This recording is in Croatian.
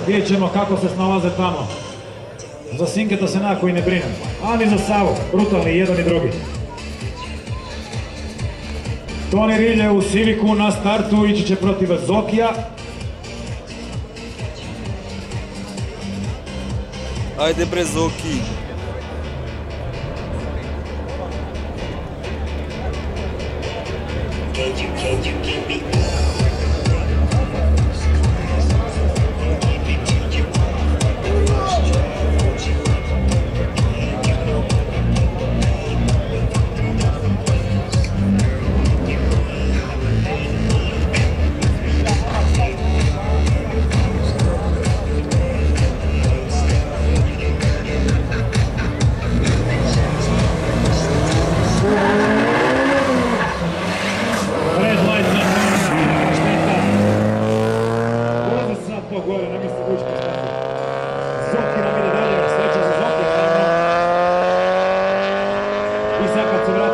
Vidjet ćemo kako se snalaze tamo. Za Sinketa se nako i ne brinem, ali za Savu, brutalni jedan i drugi. Toni Rilje u Civicu na startu, ići će protiv Zokija. Ajde bre Zoki. I sad kad se vrati